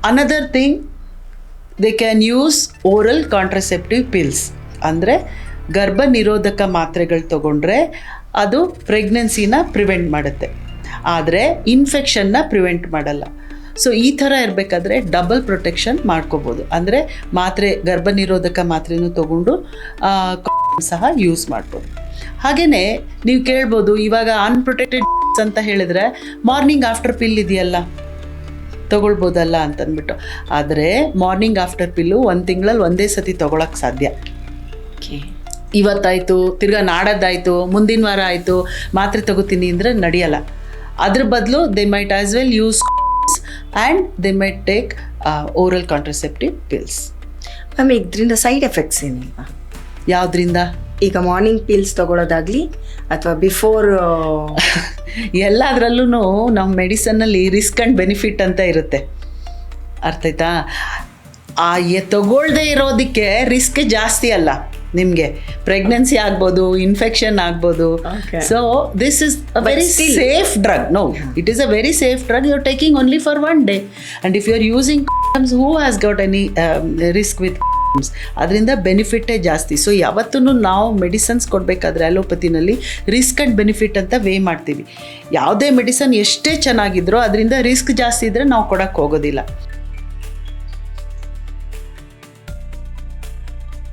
Another thing, they can use oral contraceptive pills. ಅಂದರೆ ಗರ್ಭ ನಿರೋಧಕ ಮಾತ್ರೆಗಳು ತೊಗೊಂಡ್ರೆ ಅದು ಪ್ರೆಗ್ನೆನ್ಸಿನ ಪ್ರಿವೆಂಟ್ ಮಾಡುತ್ತೆ, ಆದರೆ ಇನ್ಫೆಕ್ಷನ್ನ ಪ್ರಿವೆಂಟ್ ಮಾಡಲ್ಲ. ಸೊ ಈ ಥರ ಇರಬೇಕಾದ್ರೆ ಡಬಲ್ ಪ್ರೊಟೆಕ್ಷನ್ ಮಾಡ್ಕೋಬೋದು. ಅಂದರೆ ಗರ್ಭ ನಿರೋಧಕ ಮಾತ್ರೆನೂ ತೊಗೊಂಡು ಸಹ ಯೂಸ್ ಮಾಡ್ಬೋದು. ಹಾಗೆಯೇ ನೀವು ಕೇಳ್ಬೋದು, ಇವಾಗ ಅನ್ಪ್ರೊಟೆಕ್ಟೆಡ್ ಅಂತ ಹೇಳಿದ್ರೆ ಮಾರ್ನಿಂಗ್ ಆಫ್ಟರ್ ಪಿಲ್ ಇದೆಯಲ್ಲ, ತೊಗೊಳ್ಬೋದಲ್ಲ ಅಂತಂದ್ಬಿಟ್ಟು. ಆದರೆ ಮಾರ್ನಿಂಗ್ ಆಫ್ಟರ್ ಪಿಲ್ಲು 1 ತಿಂಗಳಲ್ಲಿ ಒಂದೇ ಸತಿ ತೊಗೊಳಕ್ಕೆ ಸಾಧ್ಯ. ಇವತ್ತಾಯಿತು, ತಿರ್ಗಾ ನಾಡದ್ದಾಯಿತು, ಮುಂದಿನ ವಾರ ಆಯಿತು, ಮಾತ್ರೆ ತಗೋತೀನಿ ಅಂದರೆ ನಡೆಯಲ್ಲ. ಅದ್ರ ಬದಲು they might as well use and they might take oral contraceptive pills. Ma'am, ಇದರಿಂದ ಸೈಡ್ ಎಫೆಕ್ಟ್ಸ್ ಏನಿಲ್ವಾ? ಯಾವುದರಿಂದ? ಈಗ ಮಾರ್ನಿಂಗ್ ಪಿಲ್ಸ್ ತೊಗೊಳೋದಾಗಲಿ ಅಥವಾ ಬಿಫೋರ್ ಎಲ್ಲದರಲ್ಲೂ ನಮ್ಮ ಮೆಡಿಸನ್ನಲ್ಲಿ ರಿಸ್ಕ್ ಆ್ಯಂಡ್ ಬೆನಿಫಿಟ್ ಅಂತ ಇರುತ್ತೆ. ಅರ್ಥ ಆಯ್ತಾ? ತಗೊಳ್ಳದೆ ಇರೋದಕ್ಕೆ ರಿಸ್ಕ್ ಜಾಸ್ತಿ ಅಲ್ಲ. ನಿಮಗೆ ಪ್ರೆಗ್ನೆನ್ಸಿ ಆಗ್ಬೋದು, ಇನ್ಫೆಕ್ಷನ್ ಆಗ್ಬೋದು. So this is a very safe drug. No, it is a very safe drug. You are taking only for 1 day. And if you are using condoms, who has got any risk with condoms? ಅದರಿಂದ ಬೆನಿಫಿಟ್ಟೇ ಜಾಸ್ತಿ. So ಯಾವತ್ತೂ ನಾವು medicines ಕೊಡಬೇಕಾದ್ರೆ ಅಲೋಪತಿನಲ್ಲಿ risk and benefit ಅಂತ way ಮಾಡ್ತೀವಿ. ಯಾವುದೇ medicine ಎಷ್ಟೇ ಚೆನ್ನಾಗಿದ್ರೂ ಅದರಿಂದ ರಿಸ್ಕ್ ಜಾಸ್ತಿ ಇದ್ದರೆ ನಾವು ಕೊಡೋಕ್ಕೆ ಹೋಗೋದಿಲ್ಲ.